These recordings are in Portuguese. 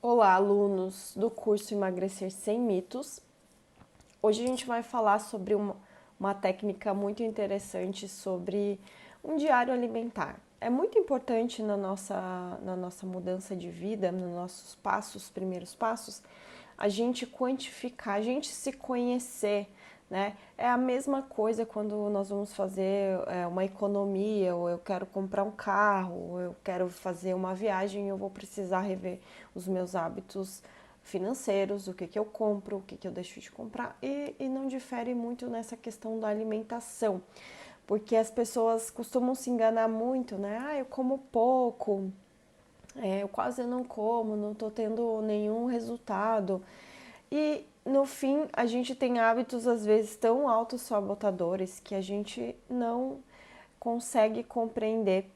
Olá, alunos do curso Emagrecer Sem Mitos. Hoje a gente vai falar sobre uma técnica muito interessante sobre um diário alimentar. É muito importante na nossa mudança de vida, nos nossos passos, primeiros passos, a gente quantificar, a gente se conhecer, né? É a mesma coisa quando nós vamos fazer uma economia, ou eu quero comprar um carro, ou eu quero fazer uma viagem, eu vou precisar rever os meus hábitos financeiros, o que que eu compro, o que que eu deixo de comprar, e não difere muito nessa questão da alimentação, porque as pessoas costumam se enganar muito, né? Ah, eu como pouco, eu quase não como, não tô tendo nenhum resultado. E no fim, a gente tem hábitos às vezes tão autossabotadores que a gente não consegue compreender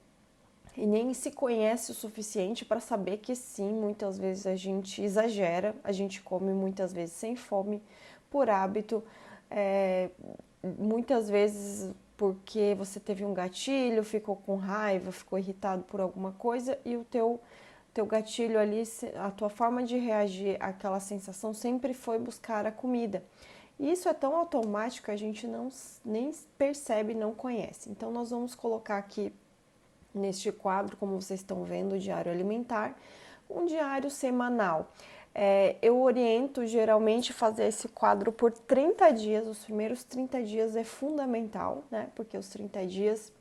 e nem se conhece o suficiente para saber que sim, muitas vezes a gente exagera, a gente come muitas vezes sem fome, por hábito, é, muitas vezes porque você teve um gatilho, ficou com raiva, ficou irritado por alguma coisa e o teu gatilho ali, a tua forma de reagir àquela sensação sempre foi buscar a comida. E isso é tão automático que a gente não nem percebe, não conhece. Então nós vamos colocar aqui neste quadro, como vocês estão vendo, o diário alimentar, um diário semanal. Eu oriento geralmente fazer esse quadro por 30 dias, os primeiros 30 dias é fundamental, né? Porque os 30 dias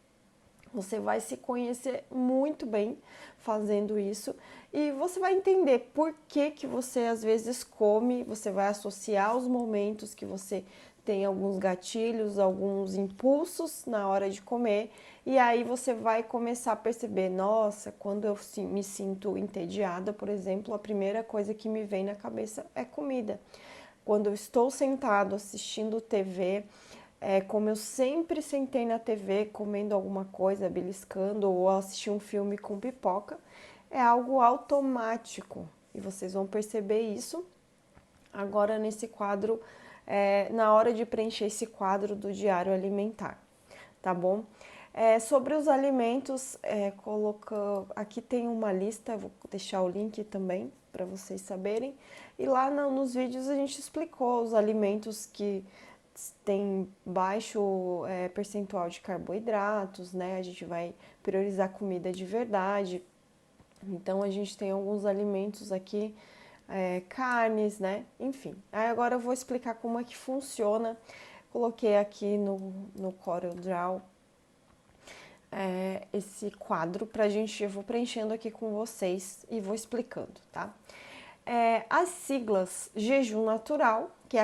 você vai se conhecer muito bem fazendo isso e você vai entender por que que você às vezes come, você vai associar os momentos que você tem alguns gatilhos, alguns impulsos na hora de comer e aí você vai começar a perceber, nossa, quando eu me sinto entediada, por exemplo, a primeira coisa que me vem na cabeça é comida. Quando eu estou sentado assistindo TV, como eu sempre sentei na TV comendo alguma coisa, beliscando ou assistir um filme com pipoca, é algo automático e vocês vão perceber isso agora nesse quadro, na hora de preencher esse quadro do diário alimentar, tá bom? Sobre os alimentos, aqui tem uma lista, vou deixar o link também para vocês saberem. E lá nos vídeos a gente explicou os alimentos que tem baixo percentual de carboidratos, né? A gente vai priorizar comida de verdade. Então a gente tem alguns alimentos aqui, carnes, né? Enfim. Aí agora eu vou explicar como é que funciona. Coloquei aqui no CorelDRAW esse quadro pra gente, eu vou preenchendo aqui com vocês e vou explicando, tá? As siglas jejum natural, que é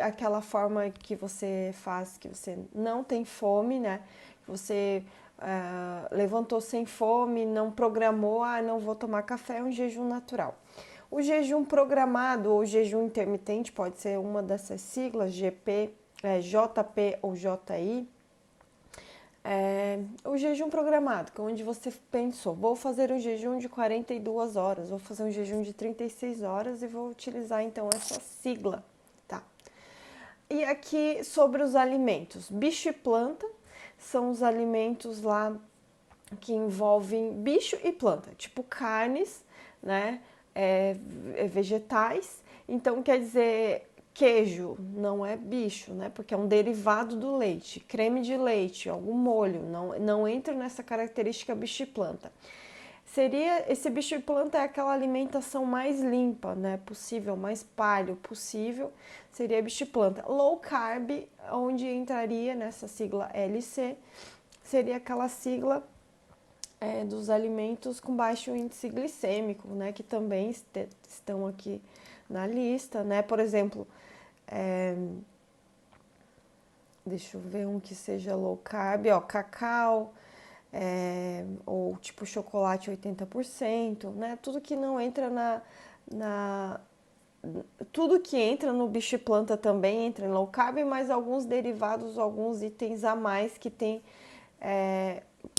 aquela forma que você faz, que você não tem fome, né? Você levantou sem fome, não programou, não vou tomar café, é um jejum natural. O jejum programado ou jejum intermitente pode ser uma dessas siglas, GP, JP ou JI. O jejum programado, que é onde você pensou, vou fazer um jejum de 42 horas, vou fazer um jejum de 36 horas e vou utilizar então essa sigla, tá? E aqui sobre os alimentos, bicho e planta são os alimentos lá que envolvem bicho e planta, tipo carnes, né, vegetais, então quer dizer, queijo não é bicho, né? Porque é um derivado do leite. Creme de leite, algum molho, não entra nessa característica bicho e planta. Esse bicho e planta é aquela alimentação mais limpa, né? Possível, mais paleo possível, seria bicho e planta. Low carb, onde entraria nessa sigla LC, seria aquela sigla dos alimentos com baixo índice glicêmico, né? Que também estão aqui na lista, né? Por exemplo, deixa eu ver um que seja low carb, cacau, ou tipo chocolate 80%, né? Tudo que não entra tudo que entra no bicho e planta também entra em low carb, mas alguns derivados, alguns itens a mais que tem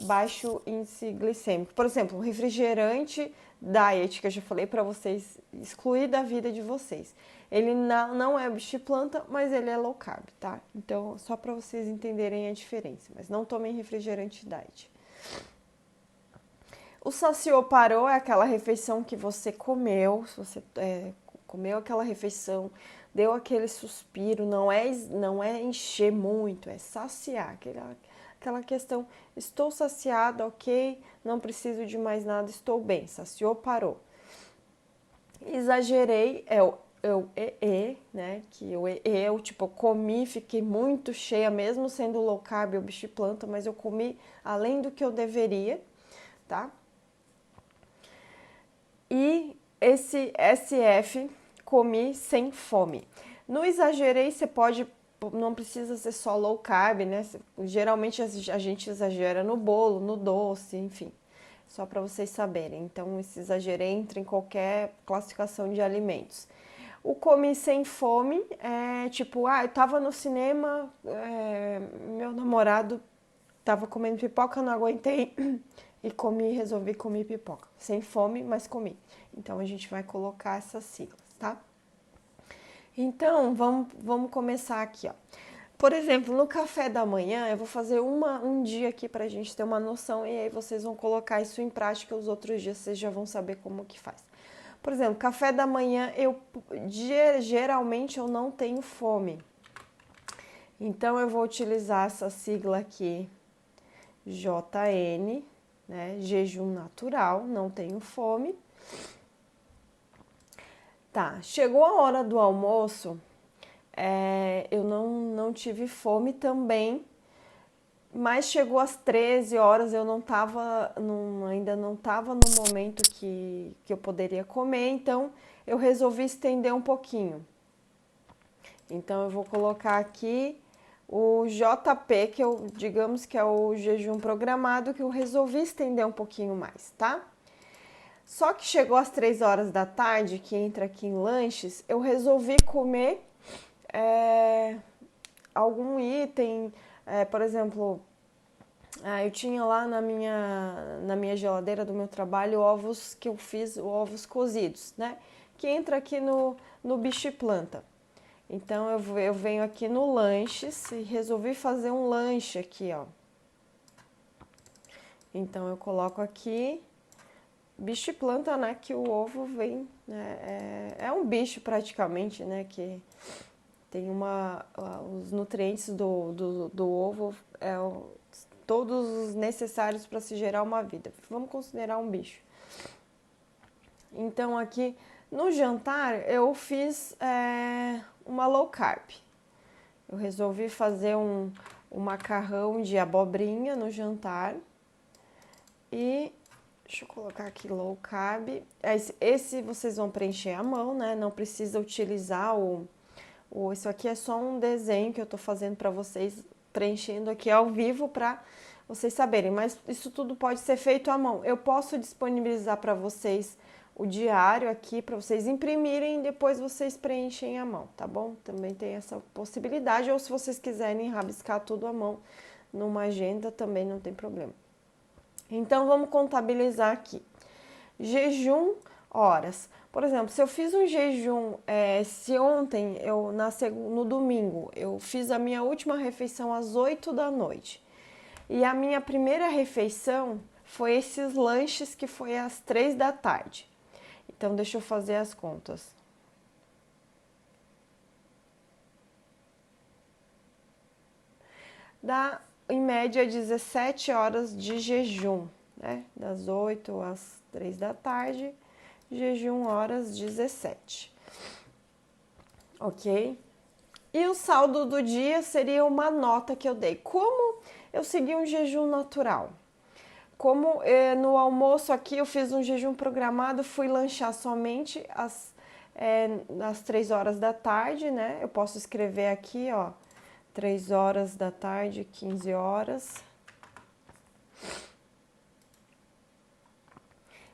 baixo índice glicêmico. Por exemplo, um refrigerante diet, que eu já falei para vocês excluir da vida de vocês. Ele não é bicho e planta, mas ele é low carb, tá? Então, só para vocês entenderem a diferença. Mas não tomem refrigerante diet. O saciou parou é aquela refeição que você comeu, se você comeu aquela refeição, deu aquele suspiro, não é encher muito, é saciar, aquela questão, estou saciada, ok, não preciso de mais nada, estou bem, saciou, parou. Exagerei é o né? Que eu tipo, comi, fiquei muito cheia, mesmo sendo low carb ou bicho planta, mas eu comi além do que eu deveria, tá? E esse SF, comi sem fome. No exagerei, você pode, não precisa ser só low carb, né? Geralmente a gente exagera no bolo, no doce, enfim. Só para vocês saberem. Então, esse exagerei entra em qualquer classificação de alimentos. O comi sem fome é tipo, eu tava no cinema, meu namorado tava comendo pipoca, não aguentei e resolvi comer pipoca. Sem fome, mas comi. Então a gente vai colocar essas siglas, tá? Então vamos começar aqui, ó. Por exemplo, no café da manhã, eu vou fazer um dia aqui pra gente ter uma noção e aí vocês vão colocar isso em prática, os outros dias vocês já vão saber como que faz. Por exemplo, café da manhã, geralmente eu não tenho fome. Então, eu vou utilizar essa sigla aqui, JN, né? Jejum natural, não tenho fome. Tá, chegou a hora do almoço, eu não tive fome também, mas chegou às 13 horas, eu ainda não estava no momento que eu poderia comer, então eu resolvi estender um pouquinho. Então eu vou colocar aqui o JP, digamos que é o jejum programado, que eu resolvi estender um pouquinho mais, tá? Só que chegou às 3 horas da tarde, que entra aqui em lanches, eu resolvi comer algum item, por exemplo, eu tinha lá na minha geladeira do meu trabalho ovos que eu fiz, ovos cozidos, né? Que entra aqui no bicho e planta. Então eu venho aqui no lanches e resolvi fazer um lanche aqui, ó. Então eu coloco aqui bicho e planta, né? Que o ovo vem, né, é um bicho praticamente, né? Que tem os nutrientes do ovo, todos os necessários para se gerar uma vida. Vamos considerar um bicho. Então aqui no jantar eu fiz uma low carb. Eu resolvi fazer um macarrão de abobrinha no jantar. E deixa eu colocar aqui low carb. Esse vocês vão preencher à mão, né? Não precisa utilizar isso aqui é só um desenho que eu tô fazendo para vocês, preenchendo aqui ao vivo para vocês saberem. Mas isso tudo pode ser feito à mão. Eu posso disponibilizar para vocês o diário aqui para vocês imprimirem e depois vocês preenchem à mão, tá bom? Também tem essa possibilidade, ou se vocês quiserem rabiscar tudo à mão numa agenda, também não tem problema. Então, vamos contabilizar aqui. Jejum, horas. Por exemplo, se eu fiz um jejum, se ontem, no domingo, eu fiz a minha última refeição às 8 da noite. E a minha primeira refeição foi esses lanches que foi às 3 da tarde. Então, deixa eu fazer as contas. Dá, em média, 17 horas de jejum, né? Das 8 às 3 da tarde, jejum horas 17. Ok? E o saldo do dia seria uma nota que eu dei. Como eu segui um jejum natural? Como no almoço aqui eu fiz um jejum programado, fui lanchar somente às 3 horas da tarde, né? Eu posso escrever aqui, ó, 3 horas da tarde, 15 horas.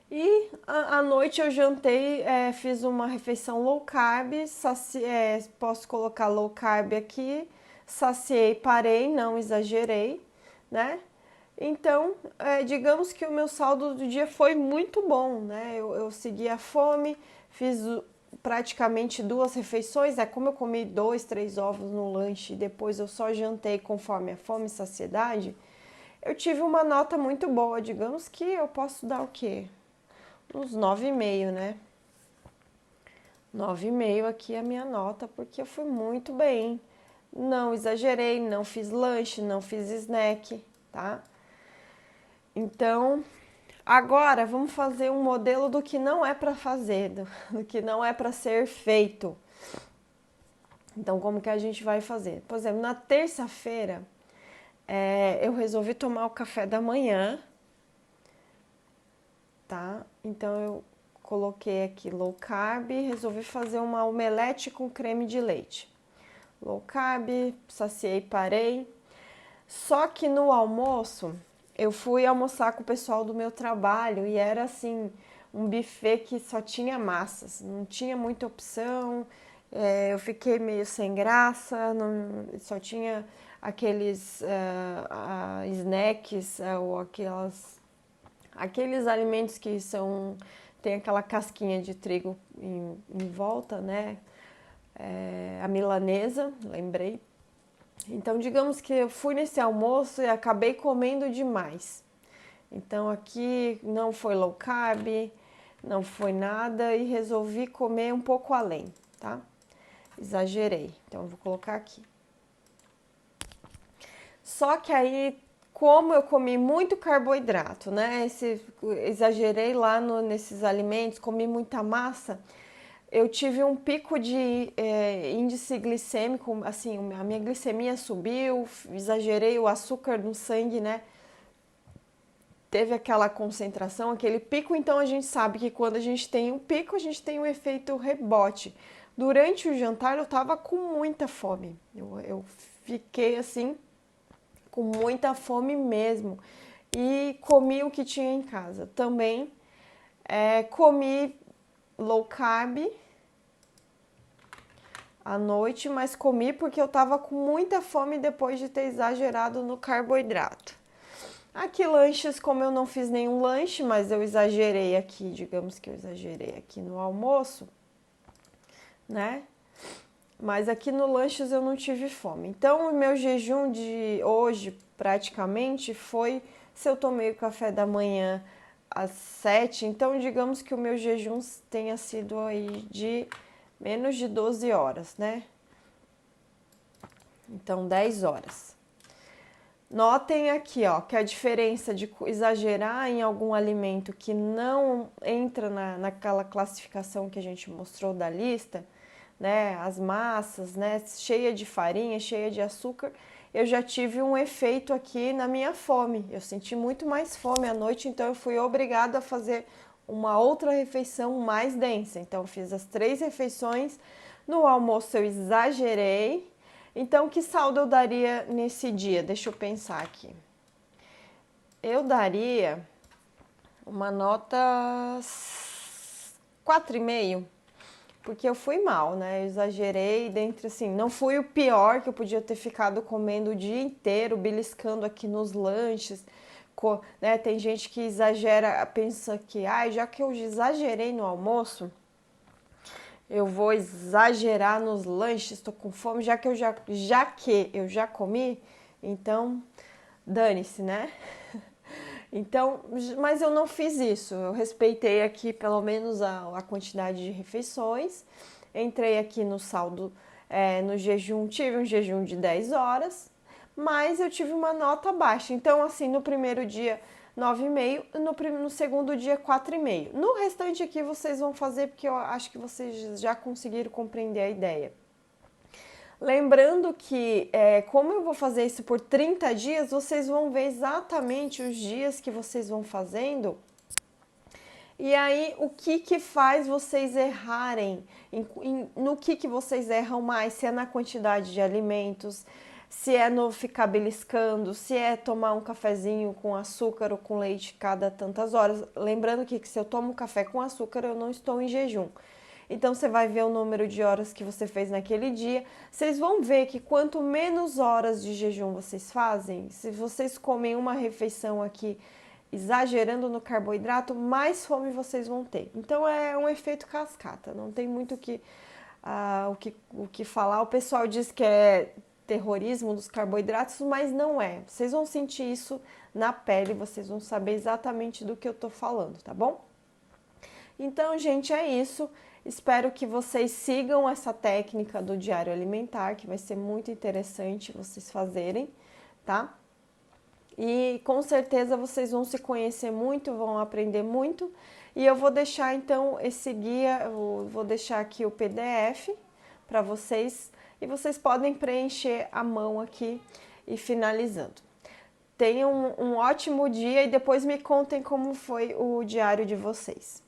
E à noite eu jantei, fiz uma refeição low carb, posso colocar low carb aqui, saciei, parei, não exagerei, né? Então, digamos que o meu saldo do dia foi muito bom, né? Eu segui a fome, fiz praticamente 2 refeições, como eu comi 2, 3 ovos no lanche e depois eu só jantei conforme a fome e saciedade, eu tive uma nota muito boa. Digamos que eu posso dar o quê? Uns 9,5, né? 9,5 aqui é a minha nota, porque eu fui muito bem. Não exagerei, não fiz lanche, não fiz snack, tá? Então, agora vamos fazer um modelo do que não é para fazer, do que não é para ser feito. Então, como que a gente vai fazer? Por exemplo, na terça-feira, eu resolvi tomar o café da manhã, tá? Então, eu coloquei aqui low carb e resolvi fazer uma omelete com creme de leite. Low carb, saciei, parei. Só que no almoço, eu fui almoçar com o pessoal do meu trabalho e era assim, um buffet que só tinha massas, não tinha muita opção. Eu fiquei meio sem graça, só tinha aqueles snacks ou aqueles alimentos que tem aquela casquinha de trigo em volta, né? A milanesa, lembrei. Então, digamos que eu fui nesse almoço e acabei comendo demais. Então, aqui não foi low carb, não foi nada e resolvi comer um pouco além, tá? Exagerei. Então, eu vou colocar aqui. Só que aí, como eu comi muito carboidrato, né? Exagerei lá nesses alimentos, comi muita massa, eu tive um pico de índice glicêmico, assim, a minha glicemia subiu, exagerei o açúcar no sangue, né? Teve aquela concentração, aquele pico, então a gente sabe que quando a gente tem um pico, a gente tem um efeito rebote. Durante o jantar eu tava com muita fome, eu fiquei assim, com muita fome mesmo, e comi o que tinha em casa. Também comi low carb à noite, mas comi porque eu tava com muita fome depois de ter exagerado no carboidrato. Aqui lanches, como eu não fiz nenhum lanche, mas eu exagerei aqui, digamos que eu exagerei aqui no almoço, né? Mas aqui no lanches eu não tive fome. Então o meu jejum de hoje praticamente foi, se eu tomei o café da manhã às 7, então digamos que o meu jejum tenha sido aí de menos de 12 horas, né? Então 10 horas. Notem aqui, ó, que a diferença de exagerar em algum alimento que não entra naquela classificação que a gente mostrou da lista, né, as massas, né, cheia de farinha, cheia de açúcar, eu já tive um efeito aqui na minha fome. Eu senti muito mais fome à noite, então eu fui obrigada a fazer uma outra refeição mais densa. Então eu fiz as 3 refeições. No almoço eu exagerei. Então, que saldo eu daria nesse dia? Deixa eu pensar aqui. Eu daria uma nota 4,5, porque eu fui mal, né? Eu exagerei dentro, assim, não fui o pior, que eu podia ter ficado comendo o dia inteiro, beliscando aqui nos lanches, né? Tem gente que exagera, pensa que, já que eu exagerei no almoço, eu vou exagerar nos lanches, tô com fome, já que eu já comi, então dane-se, né? Então, mas eu não fiz isso, eu respeitei aqui pelo menos a quantidade de refeições, entrei aqui no saldo, no jejum, tive um jejum de 10 horas, mas eu tive uma nota baixa, então assim, no primeiro dia 9,5, no segundo dia 4,5. No restante aqui vocês vão fazer porque eu acho que vocês já conseguiram compreender a ideia. Lembrando que, como eu vou fazer isso por 30 dias, vocês vão ver exatamente os dias que vocês vão fazendo. E aí, o que faz vocês errarem? No que vocês erram mais? Se é na quantidade de alimentos, se é no ficar beliscando, se é tomar um cafezinho com açúcar ou com leite cada tantas horas. Lembrando que se eu tomo café com açúcar, eu não estou em jejum. Então, você vai ver o número de horas que você fez naquele dia. Vocês vão ver que quanto menos horas de jejum vocês fazem, se vocês comem uma refeição aqui exagerando no carboidrato, mais fome vocês vão ter. Então, é um efeito cascata, não tem muito o que falar. O pessoal diz que terrorismo dos carboidratos, mas não é. Vocês vão sentir isso na pele, vocês vão saber exatamente do que eu tô falando, tá bom? Então, gente, é isso. Espero que vocês sigam essa técnica do diário alimentar, que vai ser muito interessante vocês fazerem, tá? E com certeza vocês vão se conhecer muito, vão aprender muito. E eu vou deixar então esse guia, eu vou deixar aqui o PDF para vocês e vocês podem preencher à mão aqui e finalizando. Tenham um ótimo dia e depois me contem como foi o diário de vocês.